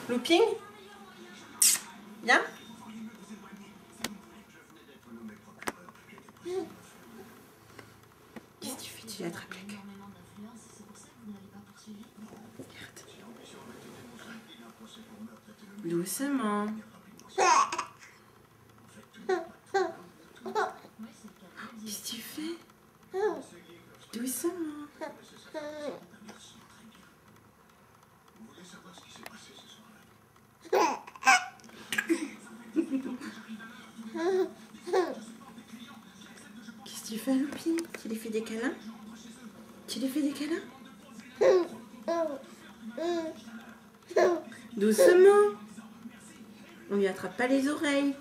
Looping? Viens. Qu'est-ce que tu fais? Tu l'attrapes quelqu'un. Regarde. Doucement. Qu'est-ce que tu fais? Doucement. Qu'est-ce que tu fais à Looping? Tu lui fais des câlins? Tu lui fais des câlins? Doucement. On lui attrape pas les oreilles.